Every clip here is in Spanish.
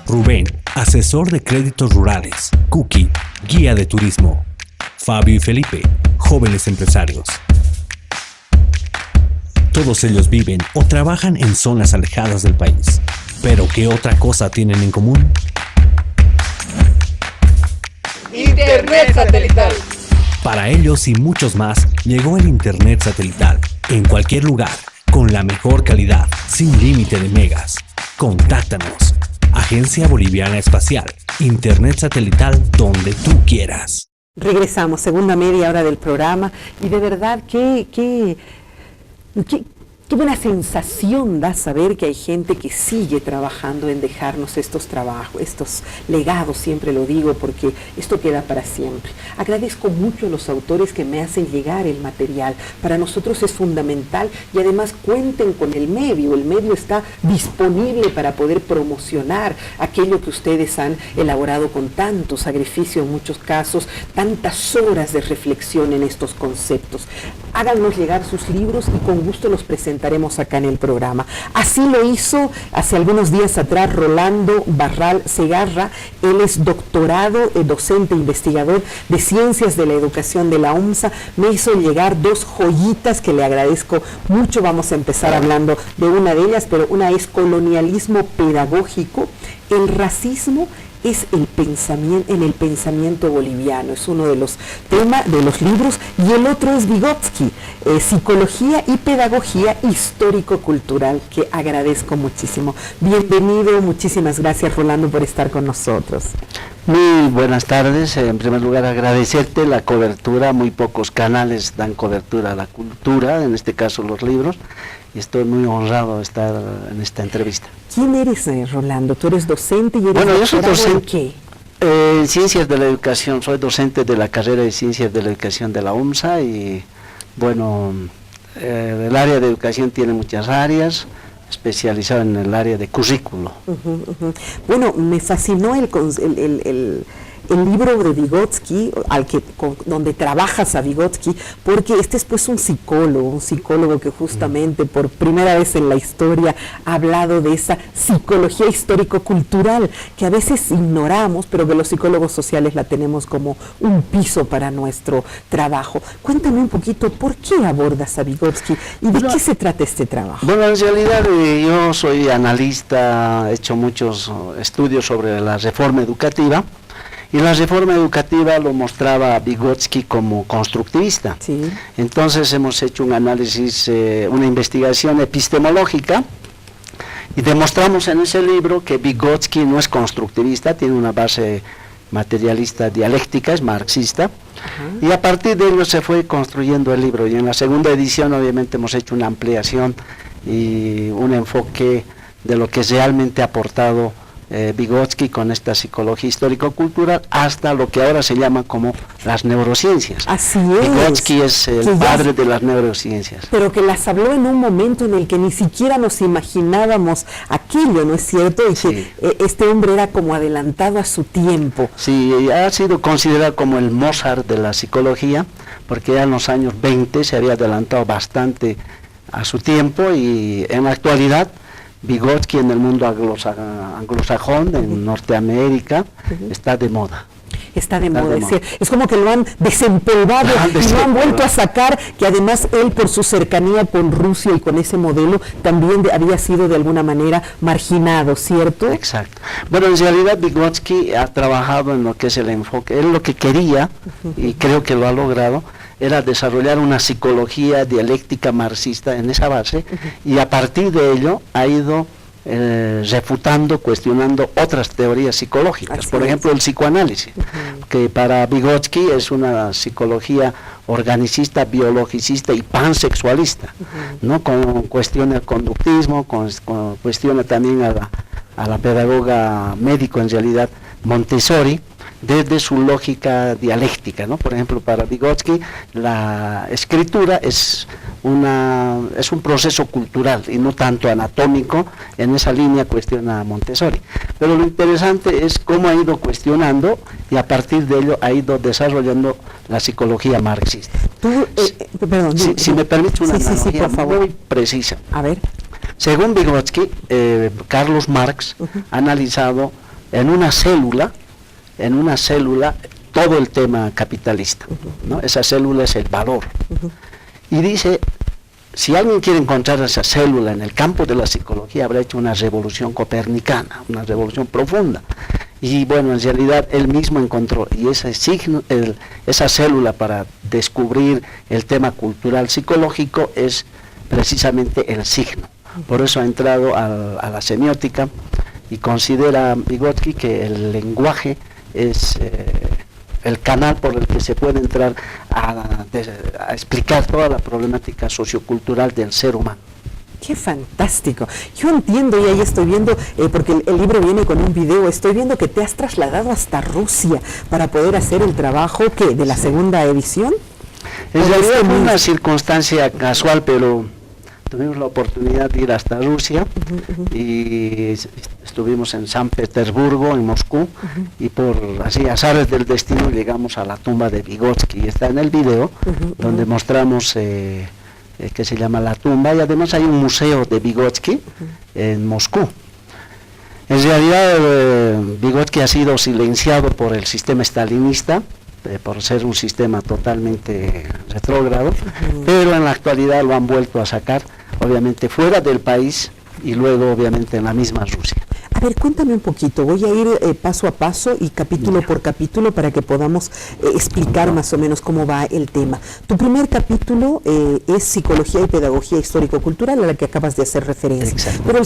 Rubén, asesor de créditos rurales. Cookie, guía de turismo. Fabio y Felipe, jóvenes empresarios. Todos ellos viven o trabajan en zonas alejadas del país. ¿Pero qué otra cosa tienen en común? Internet satelital. Para ellos y muchos más, llegó el Internet satelital. En cualquier lugar, con la mejor calidad, sin límite de megas. Contáctanos. Agencia Boliviana Espacial. Internet satelital donde tú quieras. Regresamos, segunda media hora del programa, y de verdad qué buena sensación da saber que hay gente que sigue trabajando en dejarnos estos trabajos, estos legados, siempre lo digo, porque esto queda para siempre. Agradezco mucho a los autores que me hacen llegar el material. Para nosotros es fundamental, y además cuenten con el medio está disponible para poder promocionar aquello que ustedes han elaborado con tanto sacrificio en muchos casos, tantas horas de reflexión en estos conceptos. Háganos llegar sus libros y con gusto los presentaremos acá en el programa. Así lo hizo hace algunos días atrás Rolando Barral Segarra. Él es doctorado, docente, investigador de Ciencias de la Educación de la UMSA. Me hizo llegar dos joyitas que le agradezco mucho. Vamos a empezar hablando de una de ellas, pero una es Colonialismo Pedagógico, el racismo es el pensamiento en el pensamiento boliviano, es uno de los temas de los libros, y el otro es Vygotsky, Psicología y Pedagogía Histórico-Cultural, que agradezco muchísimo. Bienvenido, muchísimas gracias Rolando por estar con nosotros. Muy buenas tardes. En primer lugar, agradecerte la cobertura. Muy pocos canales dan cobertura a la cultura, en este caso los libros, y estoy muy honrado de estar en esta entrevista. ¿Quién eres, Rolando? ¿Tú eres docente y eres Bueno, yo soy docente en qué? En Ciencias de la Educación. Soy docente de la carrera de Ciencias de la Educación de la UMSA, y bueno, el área de educación tiene muchas áreas, especializado en el área de currículo. Bueno, me fascinó el libro de Vygotsky, donde trabajas a Vygotsky, porque este es pues un psicólogo que justamente por primera vez en la historia ha hablado de esa psicología histórico-cultural que a veces ignoramos, pero que los psicólogos sociales la tenemos como un piso para nuestro trabajo. Cuéntame un poquito, ¿por qué abordas a Vygotsky y de qué se trata este trabajo? Bueno, en realidad yo soy analista, he hecho muchos estudios sobre la reforma educativa, y la reforma educativa lo mostraba a Vygotsky como constructivista. Sí. Entonces hemos hecho un análisis, una investigación epistemológica, y demostramos en ese libro que Vygotsky no es constructivista, tiene una base materialista dialéctica, es marxista, y a partir de ello se fue construyendo el libro, y en la segunda edición obviamente hemos hecho una ampliación y un enfoque de lo que realmente ha aportado Vygotsky con esta psicología histórico-cultural hasta lo que ahora se llama como las neurociencias. Así es. Vygotsky es el padre de las neurociencias. Pero que las habló en un momento en el que ni siquiera nos imaginábamos aquello, ¿no es cierto? Y sí, que este hombre era como adelantado a su tiempo. Sí, ha sido considerado como el Mozart de la psicología, porque ya en los años 20 se había adelantado bastante a su tiempo, y en la actualidad Vygotsky en el mundo anglosajón, en Norteamérica, está de moda. Está de moda, es como que lo han desempolvado y lo han vuelto a sacar, que además él por su cercanía con Rusia y con ese modelo también había sido de alguna manera marginado, ¿cierto? Exacto. Bueno, en realidad Vygotsky ha trabajado en lo que es el enfoque, él lo que quería, y creo que lo ha logrado, era desarrollar una psicología dialéctica marxista en esa base, y a partir de ello ha ido refutando, cuestionando otras teorías psicológicas. Por ejemplo, el psicoanálisis, que para Vygotsky es una psicología organicista, biologicista y pansexualista, ¿no? Cuestiona el conductismo, cuestiona también a la pedagoga médico, en realidad, Montessori, desde su lógica dialéctica, ¿no? Por ejemplo, para Vygotsky la escritura es un proceso cultural y no tanto anatómico. En esa línea cuestiona a Montessori. Pero lo interesante es cómo ha ido cuestionando, y a partir de ello ha ido desarrollando la psicología marxista. Perdón, si me permite una analogía por favor, muy precisa. A ver. Según Vygotsky, Carlos Marx ha analizado en una célula todo el tema capitalista, ¿no? Esa célula es el valor. Y dice, si alguien quiere encontrar esa célula en el campo de la psicología, habrá hecho una revolución copernicana, una revolución profunda. Y bueno, en realidad él mismo encontró, y ese signo, esa célula para descubrir el tema cultural psicológico es precisamente el signo. Por eso ha entrado a la semiótica y considera Vygotsky que el lenguaje es el canal por el que se puede entrar a explicar toda la problemática sociocultural del ser humano. ¡Qué fantástico! Yo entiendo, y ahí estoy viendo, porque el libro viene con un video, estoy viendo que te has trasladado hasta Rusia para poder hacer el trabajo, ¿qué? ¿De la segunda edición? En realidad fue una circunstancia casual, pero tuvimos la oportunidad de ir hasta Rusia y estuvimos en San Petersburgo, en Moscú, y por así azares del destino llegamos a la tumba de Vygotsky, y está en el video donde mostramos que se llama La Tumba, y además hay un museo de Vygotsky en Moscú. En realidad Vygotsky ha sido silenciado por el sistema stalinista, por ser un sistema totalmente retrógrado, pero en la actualidad lo han vuelto a sacar, obviamente fuera del país y luego obviamente en la misma Rusia. A ver, cuéntame un poquito, voy a ir paso a paso y capítulo por capítulo para que podamos explicar más o menos cómo va el tema. Tu primer capítulo es Psicología y Pedagogía Histórico-Cultural, a la que acabas de hacer referencia. Exacto. Pero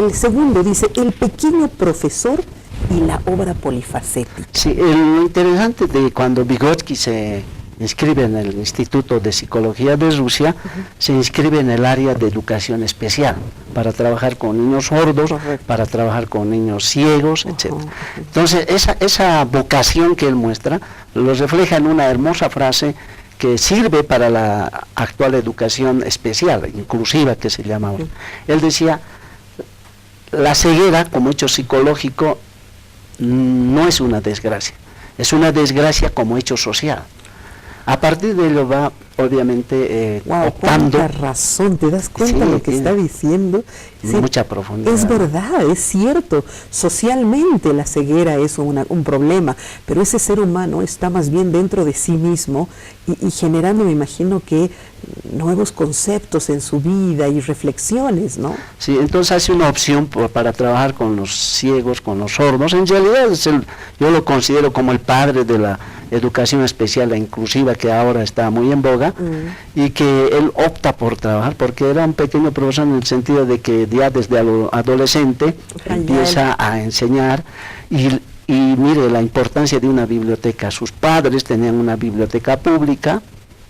el segundo dice, El pequeño profesor y la obra polifacética. Sí, lo interesante de cuando Vygotsky se inscribe en el Instituto de Psicología de Rusia, se inscribe en el área de educación especial, para trabajar con niños sordos, para trabajar con niños ciegos, etc. Entonces, esa vocación que él muestra, lo refleja en una hermosa frase que sirve para la actual educación especial, inclusiva que se llama ahora. Él decía, la ceguera como hecho psicológico no es una desgracia, es una desgracia como hecho social. A partir de ello va, obviamente, optando. Cuánta razón, ¿te das cuenta lo que está diciendo? Sí, mucha profundidad. Es verdad, es cierto. Socialmente la ceguera es un problema, pero ese ser humano está más bien dentro de sí mismo y generando, me imagino que, nuevos conceptos en su vida y reflexiones, ¿no? Sí, entonces hace una opción para trabajar con los ciegos, con los sordos. En realidad yo lo considero como el padre de la educación especial e inclusiva, que ahora está muy en boga, y que él opta por trabajar, porque era un pequeño profesor en el sentido de que ya desde adolescente empieza a enseñar, y mire la importancia de una biblioteca. Sus padres tenían una biblioteca pública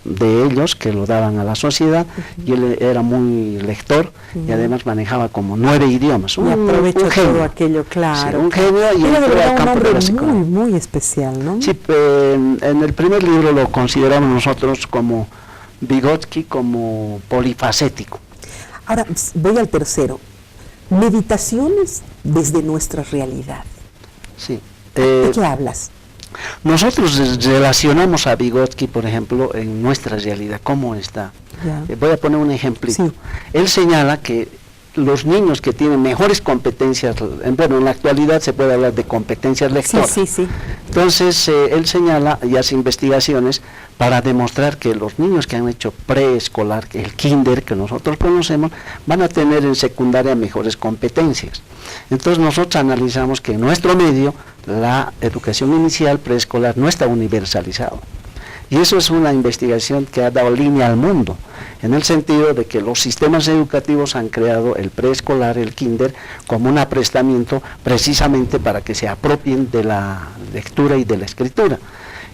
de ellos que lo daban a la sociedad, y él era muy lector y además manejaba como 9 idiomas. Y aprovechó todo aquello, claro. Sí, un genio, y era de verdad un hombre muy, muy especial, ¿no? Sí, en el primer libro lo consideramos nosotros como Vygotsky como polifacético. Ahora voy al tercero. Meditaciones desde nuestra realidad. Sí. ¿De qué hablas? Nosotros relacionamos a Vygotsky, por ejemplo, en nuestra realidad, ¿cómo está? Voy a poner un ejemplito. Sí. Él señala que los niños que tienen mejores competencias, bueno, en la actualidad se puede hablar de competencias lectoras. Sí. Entonces, él señala y hace investigaciones para demostrar que los niños que han hecho preescolar, el kinder que nosotros conocemos, van a tener en secundaria mejores competencias. Entonces nosotros analizamos que en nuestro medio la educación inicial preescolar no está universalizada. Y eso es una investigación que ha dado línea al mundo, en el sentido de que los sistemas educativos han creado el preescolar, el kinder, como un aprestamiento precisamente para que se apropien de la lectura y de la escritura.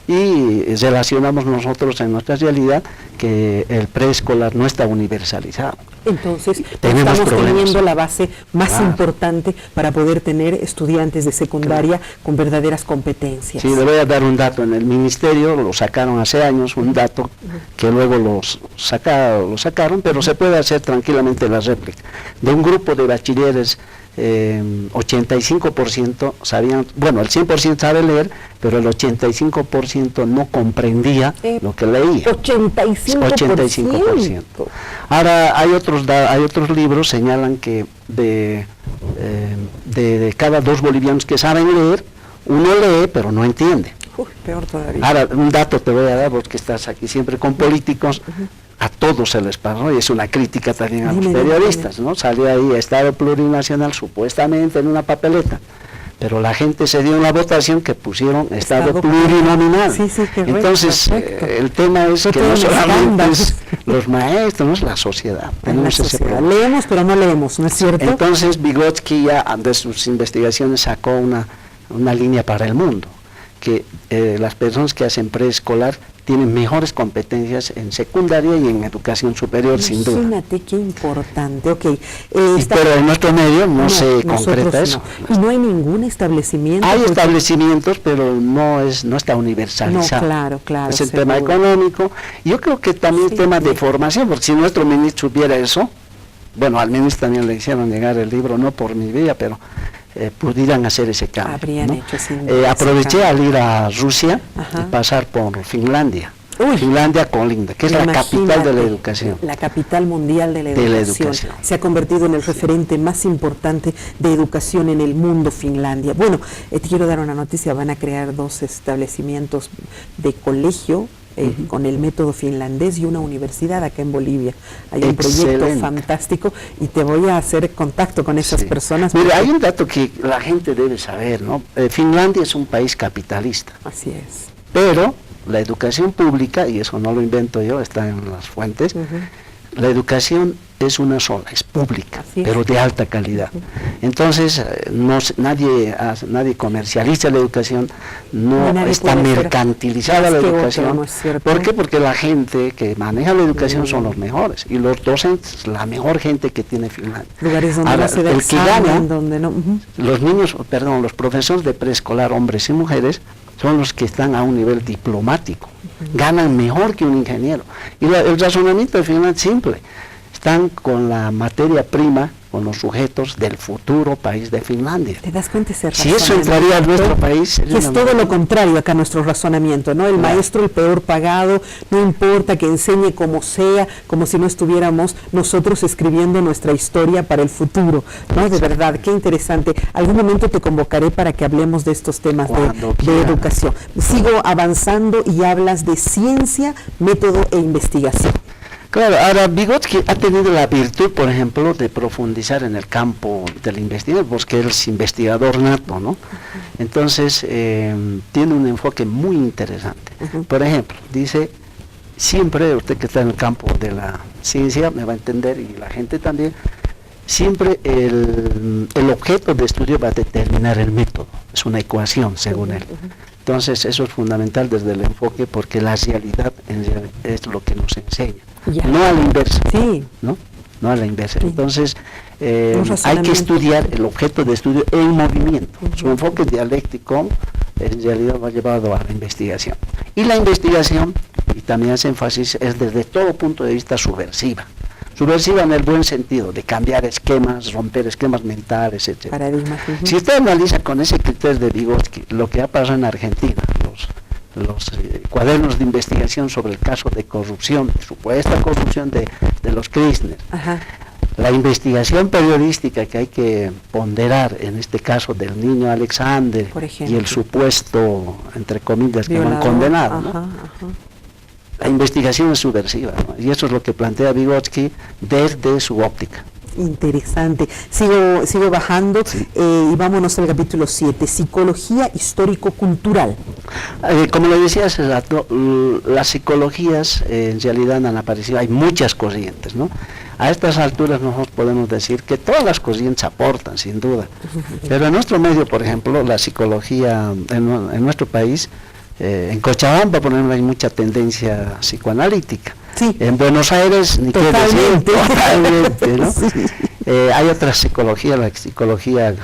Y relacionamos nosotros en nuestra realidad que el preescolar no está universalizado. Entonces, estamos teniendo la base más importante para poder tener estudiantes de secundaria con verdaderas competencias. Sí, le voy a dar un dato. En el ministerio lo sacaron hace años, un dato que luego lo sacaron, pero se puede hacer tranquilamente la réplica. De un grupo de bachilleres, 85% sabían, bueno, el 100% sabe leer, pero el 85% no comprendía lo que leía. 85%. Ahora hay otros libros señalan que de de cada 2 bolivianos que saben leer, uno lee pero no entiende. Peor todavía. Ahora, un dato te voy a dar, porque estás aquí siempre con políticos, a todos se les pasó, y es una crítica también a los periodistas, ¿no? Salió ahí Estado plurinacional supuestamente en una papeleta, pero la gente se dio una votación que pusieron Estado plurinominal. Sí, correcto, entonces, el tema es que no solamente es los maestros, no es la sociedad. Tenemos ese problema. Leemos, pero no leemos, ¿no es cierto? Entonces, Vygotsky ya de sus investigaciones sacó una línea para el mundo, que las personas que hacen preescolar tienen mejores competencias en secundaria y en educación superior, sin duda. Imagínate qué importante, ok. Pero en nuestro medio no se concreta eso. No. ¿Y no hay ningún establecimiento? Hay establecimientos, pero no está universalizado. No, claro. Es el tema económico. Yo creo que también el tema de formación, porque si nuestro ministro supiera eso, bueno, al ministro también le hicieron llegar el libro, no por mi vía, pero pudieran hacer ese cambio. Habrían ¿no? hecho sin duda aproveché al ir a Rusia y pasar por Finlandia. Finlandia colinda, que es la capital de la educación. La capital mundial de la educación. Se ha convertido en el referente más importante de educación en el mundo, Finlandia. Bueno, te quiero dar una noticia, van a crear 2 establecimientos de colegio con el método finlandés y una universidad acá en Bolivia. Hay un proyecto fantástico y te voy a hacer contacto con esas personas. Mira, hay un dato que la gente debe saber, ¿no? Finlandia es un país capitalista. Así es. Pero la educación pública, y eso no lo invento yo, está en las fuentes, la educación es una sola, es pública, pero de alta calidad. Entonces, nadie comercializa la educación, no está mercantilizada la educación. ¿Por qué? Porque la gente que maneja la educación son los mejores, y los docentes, la mejor gente que tiene Finlandia. Lugares donde no se da examen, donde no... Los niños, los profesores de preescolar, hombres y mujeres, son los que están a un nivel diplomático, ganan mejor que un ingeniero. Y el razonamiento de Finlandia es simple, están con la materia prima, con los sujetos del futuro país de Finlandia. ¿Te das cuenta ese Si eso entraría a nuestro país... Que es todo lo contrario acá nuestro razonamiento, ¿no? El maestro, el peor pagado, no importa que enseñe como sea, como si no estuviéramos nosotros escribiendo nuestra historia para el futuro, ¿no? De verdad, qué interesante. Algún momento te convocaré para que hablemos de estos temas de educación. Sigo avanzando y hablas de ciencia, método e investigación. Claro, ahora Vygotsky ha tenido la virtud, por ejemplo, de profundizar en el campo de la investigación, porque él es investigador nato, ¿no? Entonces, tiene un enfoque muy interesante. Por ejemplo, dice, siempre, usted que está en el campo de la ciencia me va a entender, y la gente también, siempre el objeto de estudio va a determinar el método, es una ecuación, según él. Entonces, eso es fundamental desde el enfoque, porque la realidad es lo que nos enseña. No a la inversa, no a la inversa. Entonces, hay que estudiar el objeto de estudio en movimiento. Su enfoque dialéctico en realidad va llevado a la investigación. Y la investigación, y también hace énfasis, es desde todo punto de vista subversiva. Subversiva en el buen sentido, de cambiar esquemas, romper esquemas mentales, etc. Paradigmas. Si usted analiza con ese criterio de Vygotsky lo que ha pasado en Argentina, los cuadernos de investigación sobre el caso de corrupción, supuesta corrupción de los Kirchner, la investigación periodística que hay que ponderar en este caso del niño Alexander y el supuesto, entre comillas, que lo han condenado, ¿no? La investigación es subversiva, ¿no? Y eso es lo que plantea Vygotsky desde su óptica. Interesante. Sigo bajando y vámonos al capítulo 7, Psicología Histórico-Cultural. Como le decía hace rato, las psicologías en realidad han aparecido, hay muchas corrientes, ¿no? A estas alturas nosotros podemos decir que todas las corrientes aportan, sin duda, pero en nuestro medio, por ejemplo, la psicología en nuestro país, en Cochabamba, por ejemplo, hay mucha tendencia psicoanalítica. En Buenos Aires, ni qué decir, totalmente, ¿no? Hay otra psicología, la psicología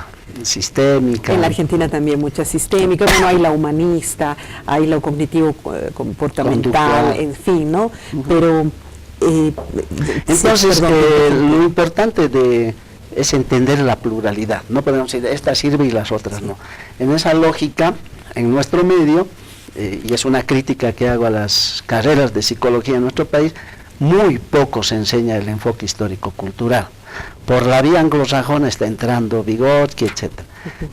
sistémica. En la Argentina también mucha sistémica, bueno, hay la humanista, hay lo cognitivo comportamental, en fin, ¿no? Pero entonces lo importante es entender la pluralidad. No podemos decir esta sirve y las otras no. En esa lógica, en nuestro medio, y es una crítica que hago a las carreras de psicología en nuestro país, muy poco se enseña el enfoque histórico-cultural. por la vía anglosajona está entrando Vygotsky, etcétera.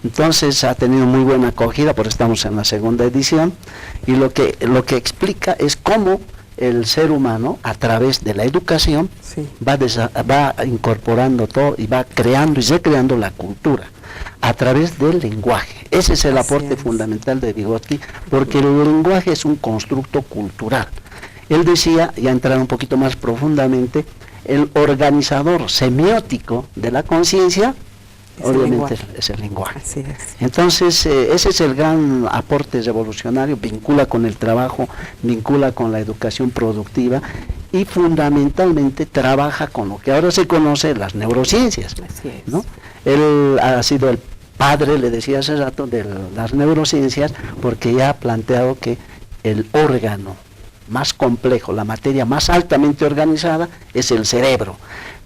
Entonces ha tenido muy buena acogida, por eso estamos en la segunda edición, y lo que explica es cómo el ser humano, a través de la educación, va incorporando todo y va creando y recreando la cultura a través del lenguaje. Ese es el aporte fundamental de Vygotsky, porque el lenguaje es un constructo cultural. Él decía, ya entrar un poquito más profundamente, el organizador semiótico de la conciencia, obviamente es el lenguaje. Así es. Entonces, ese es el gran aporte revolucionario, vincula con el trabajo, vincula con la educación productiva y fundamentalmente trabaja con lo que ahora se conoce las neurociencias. Así es. ¿No? Él ha sido el padre, le decía hace rato, de las neurociencias, porque ya ha planteado que el órgano más complejo, la materia más altamente organizada, es el cerebro.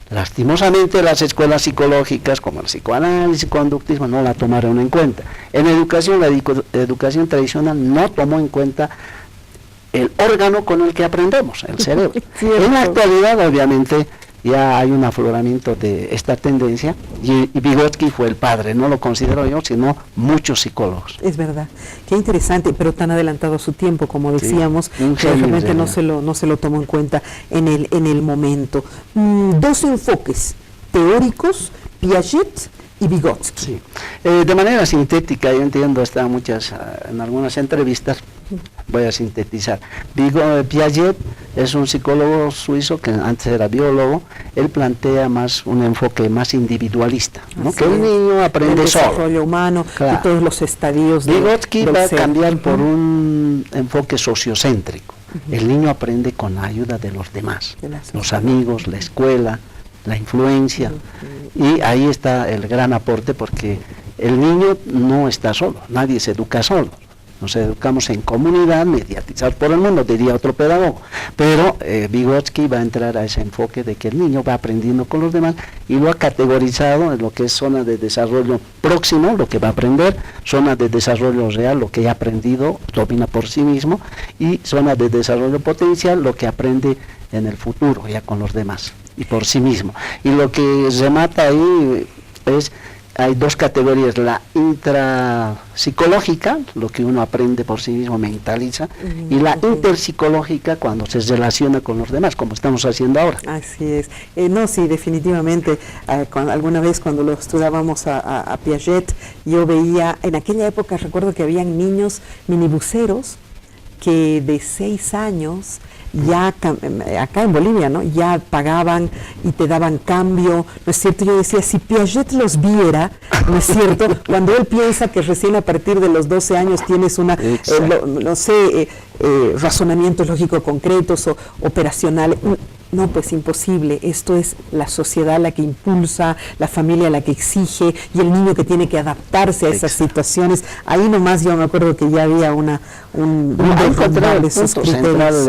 Lastimosamente las escuelas psicológicas como el psicoanálisis, conductismo no la tomaron en cuenta. En educación, la educación tradicional no tomó en cuenta el órgano con el que aprendemos, el cerebro. En la actualidad, obviamente, ya hay un afloramiento de esta tendencia y Vygotsky fue el padre, no lo considero yo, sino muchos psicólogos. Es verdad, qué interesante, pero tan adelantado a su tiempo, como decíamos, que realmente no se lo tomó en cuenta en el momento. Dos enfoques teóricos, Piaget y Vygotsky. Sí. De manera sintética, yo entiendo, en algunas entrevistas, voy a sintetizar. Piaget es un psicólogo suizo que antes era biólogo. Él plantea más un enfoque más individualista, ¿no? Que el niño aprende solo. El desarrollo humano, claro, y todos los estadios del Vygotsky va a cambiar por un enfoque sociocéntrico. El niño aprende con la ayuda de los demás, los amigos, la escuela, la influencia, y ahí está el gran aporte, porque el niño no está solo, nadie se educa solo. Nos educamos en comunidad, mediatizados por el mundo, diría otro pedagogo. Pero Vygotsky va a entrar a ese enfoque de que el niño va aprendiendo con los demás y lo ha categorizado en lo que es zona de desarrollo próximo, lo que va a aprender, zona de desarrollo real, lo que ha aprendido, domina por sí mismo, y zona de desarrollo potencial, lo que aprende en el futuro, ya con los demás y por sí mismo. Y lo que remata ahí es, hay dos categorías: la intrapsicológica, lo que uno aprende por sí mismo, mentaliza, y la interpsicológica, cuando se relaciona con los demás, como estamos haciendo ahora. Así es. No, sí, definitivamente, alguna vez cuando lo estudiábamos a Piaget, yo veía, en aquella época recuerdo que habían niños minibuseros que de 6 años ya acá en Bolivia, ¿no?, ya pagaban y te daban cambio, ¿no es cierto? Yo decía, si Piaget los viera, ¿no es cierto?, cuando él piensa que recién a partir de los 12 años tienes una, razonamientos lógicos concretos o operacionales. No, pues imposible. Esto es la sociedad la que impulsa, la familia la que exige, y el niño que tiene que adaptarse a esas situaciones. Ahí nomás yo me acuerdo que ya había un encontrado de sus criterios.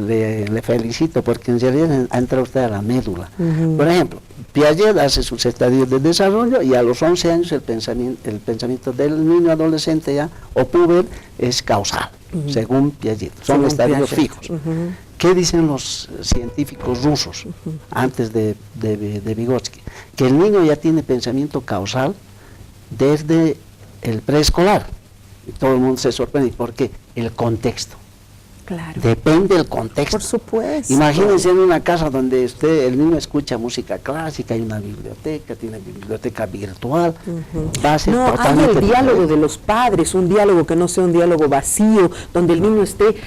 Le felicito, porque en realidad ha entrado usted a la médula. Por ejemplo, Piaget hace sus estadios de desarrollo, y a los 11 años el pensamiento del niño adolescente ya, o puber, es causal, según Piaget. Son estadios fijos. ¿Qué dicen los científicos rusos antes de Vygotsky? Que el niño ya tiene pensamiento causal desde el preescolar. Y todo el mundo se sorprende. ¿Por qué? El contexto. Claro. Depende del contexto. Por supuesto. Imagínense en una casa donde el niño escucha música clásica, hay una biblioteca, tiene biblioteca virtual. No, hay el diálogo de los padres, un diálogo que no sea un diálogo vacío, donde el niño esté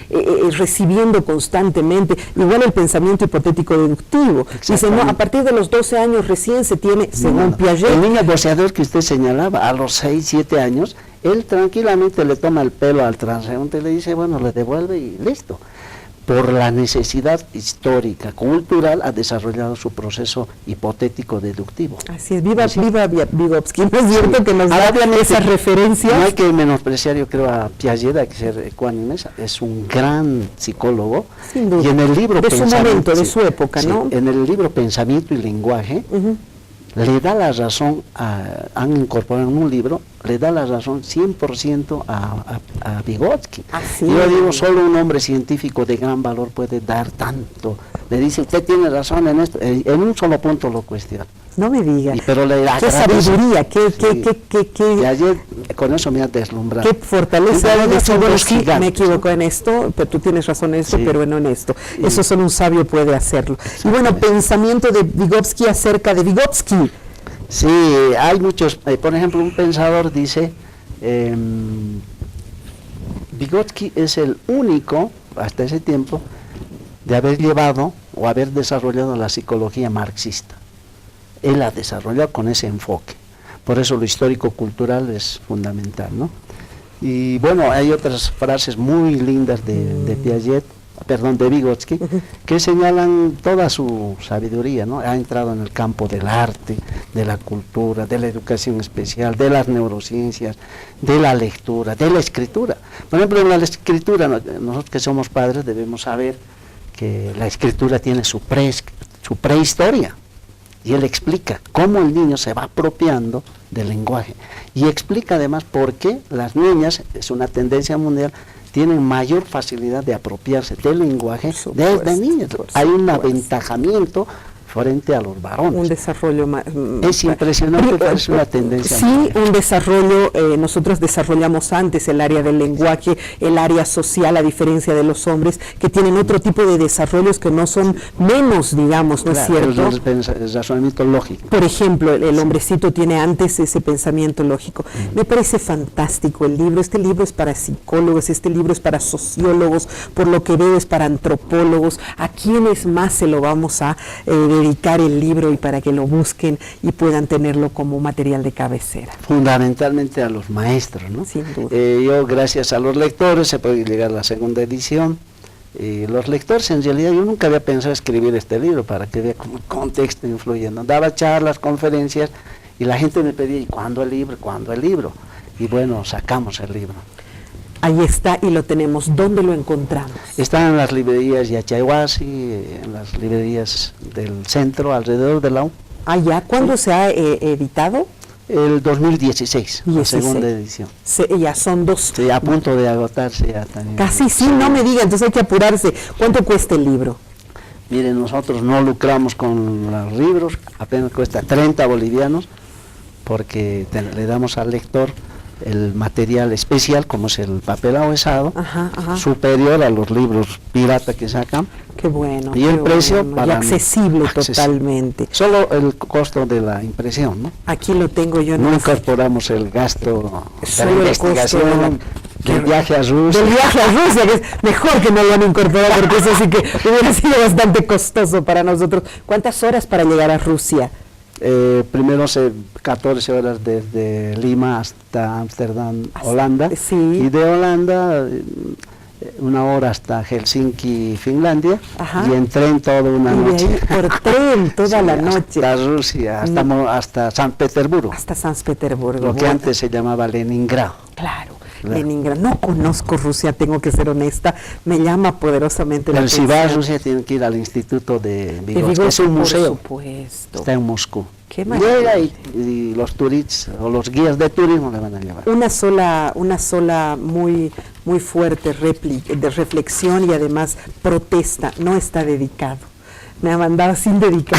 recibiendo constantemente. Igual el pensamiento hipotético deductivo. Dice, no, a partir de los 12 años recién se tiene, según Piaget. El niño boceador que usted señalaba, a los 6, 7 años, él tranquilamente le toma el pelo al transeúnte y le dice, bueno, le devuelve y listo. Por la necesidad histórica, cultural, ha desarrollado su proceso hipotético deductivo. Así es, viva Vygotsky, ¿no es cierto que nos da esas referencias? No hay que menospreciar, yo creo, a Piaget, hay que ser ecuánimes, es un gran psicólogo. Sin duda. Y en el libro de su momento, de su época, ¿no? En el libro Pensamiento y Lenguaje, le da la razón, han incorporado en un libro, le da la razón 100% a Vygotsky. Así yo digo, solo un hombre científico de gran valor puede dar tanto le dice, usted tiene razón en esto, en un solo punto lo cuestiona. No me diga. Pero le qué agradece. sabiduría, Y ayer con eso me ha deslumbrado. qué fortaleza. Y de Decir, bueno, sí, gigantes, me equivoco en esto, pero tú tienes razón en esto, Sí. pero no en esto. Sí. Eso solo un sabio puede hacerlo. Y bueno, pensamiento de Vygotsky acerca de Vygotsky. Sí, hay muchos, por ejemplo, un pensador dice, Vygotsky es el único, hasta ese tiempo, de haber llevado o haber desarrollado la psicología marxista. Él la desarrollado con ese enfoque. Por eso lo histórico-cultural es fundamental, ¿no? Y bueno, hay otras frases muy lindas de Piaget, perdón, de Vygotsky, que señalan toda su sabiduría, ¿no? Ha entrado en el campo del arte, de la cultura, de la educación especial, de las neurociencias, de la lectura, de la escritura. Por ejemplo, en la escritura, nosotros que somos padres debemos saber que la escritura tiene su prehistoria. Y él explica cómo el niño se va apropiando del lenguaje. Y explica además por qué las niñas, es una tendencia mundial, tienen mayor facilidad de apropiarse del lenguaje desde niñas. Hay un aventajamiento frente a los varones. Un desarrollo es impresionante, pero es una tendencia. Sí, un desarrollo, nosotros desarrollamos antes el área del lenguaje, el área social, a diferencia de los hombres, que tienen otro tipo de desarrollos que no son menos, digamos, ¿no es cierto? El razonamiento lógico. Por ejemplo, el hombrecito tiene antes ese pensamiento lógico. Me parece fantástico el libro. Este libro es para psicólogos, este libro es para sociólogos, por lo que veo es para antropólogos. ¿A quiénes más se lo vamos a dedicar el libro y para que lo busquen y puedan tenerlo como material de cabecera? Fundamentalmente a los maestros, ¿no? Sin duda. Yo, gracias a los lectores, se puede llegar a la segunda edición. Los lectores, en realidad, yo nunca había pensado escribir este libro para que vea cómo el contexto influyendo. Daba charlas, conferencias, y la gente me pedía, ¿y cuándo el libro? ¿Cuándo el libro? Y bueno, sacamos el libro. Ahí está y lo tenemos. ¿Dónde lo encontramos? Está en las librerías Yachaywasi, en las librerías del centro, alrededor de la U. Ah, ya. ¿Cuándo se ha editado? El 2016, la segunda edición. Ya son dos. Sí, a punto de agotarse ya también. Casi sí, no me diga, entonces hay que apurarse. ¿Cuánto cuesta el libro? Miren, nosotros no lucramos con los libros, apenas cuesta 30 bolivianos, porque le damos al lector el material especial, como es el papel ahuesado, superior a los libros pirata que sacan. Qué bueno. Y el precio y accesible totalmente. Solo el costo de la impresión, ¿no? Aquí lo tengo yo. No incorporamos el gasto de la investigación, del viaje a Rusia. Del viaje a Rusia, que es mejor que no lo han incorporado, porque eso sí que hubiera sido bastante costoso para nosotros. ¿Cuántas horas para llegar a Rusia? Primero 14 horas desde Lima hasta Ámsterdam, Holanda, sí. Y de Holanda 1 hora hasta Helsinki, Finlandia, y en tren toda una noche. Ahí, por tren toda la noche. Hasta Rusia, hasta San Petersburgo. Hasta San Petersburgo. Lo que antes se llamaba Leningrado. Claro. Leningrado. No conozco Rusia, tengo que ser honesta, me llama poderosamente la atención. Si va a Rusia tiene que ir al Instituto de Vygotsky, es un museo, por supuesto. Está en Moscú. Qué maravilla. Llega y los turistas o los guías de turismo le van a llevar. Una sola muy fuerte de reflexión y además protesta, no está dedicado. Me ha mandado sin dedicar.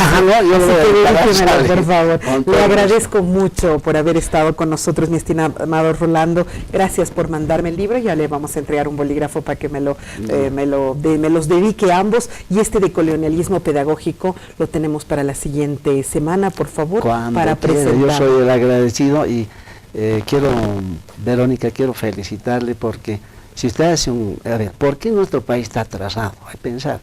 Por favor. Le agradezco mucho por haber estado con nosotros, mi estimado Rolando. Gracias por mandarme el libro. Ya le vamos a entregar un bolígrafo para que me los dedique a ambos. Y este de colonialismo pedagógico lo tenemos para la siguiente semana, por favor, para presentar. Yo soy el agradecido y Verónica, quiero felicitarle porque si usted hace ¿por qué nuestro país está atrasado? Hay que pensar.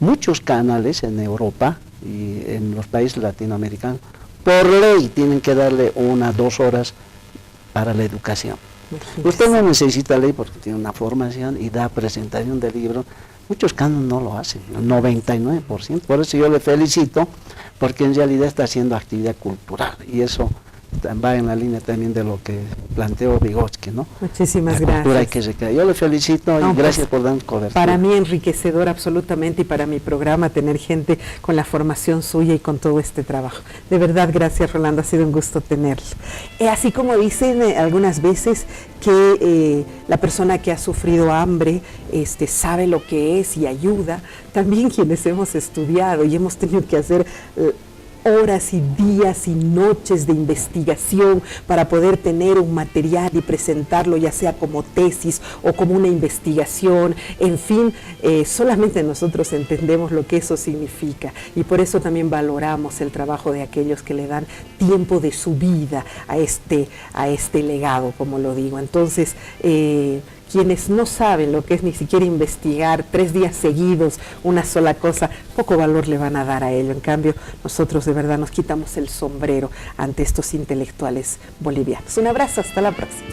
Muchos canales en Europa y en los países latinoamericanos, por ley, tienen que darle 1 a 2 horas para la educación. Usted no necesita ley porque tiene una formación y da presentación de libros. Muchos canales no lo hacen, el 99%. Por eso yo le felicito, porque en realidad está haciendo actividad cultural y eso va en la línea también de lo que planteó Vygotsky, ¿no? Muchísimas la cultura gracias. hay que recrear. Yo le felicito y gracias por dar cobertura. Para mí enriquecedor absolutamente, y para mi programa tener gente con la formación suya y con todo este trabajo. De verdad, gracias Rolando, ha sido un gusto tenerlo. Así como dicen algunas veces que la persona que ha sufrido hambre sabe lo que es y ayuda, también quienes hemos estudiado y hemos tenido que hacer horas y días y noches de investigación para poder tener un material y presentarlo, ya sea como tesis o como una investigación, en fin, solamente nosotros entendemos lo que eso significa, y por eso también valoramos el trabajo de aquellos que le dan tiempo de su vida a este legado, como lo digo. Entonces, quienes no saben lo que es ni siquiera investigar 3 días seguidos una sola cosa, poco valor le van a dar a ello. En cambio, nosotros de verdad nos quitamos el sombrero ante estos intelectuales bolivianos. Un abrazo, hasta la próxima.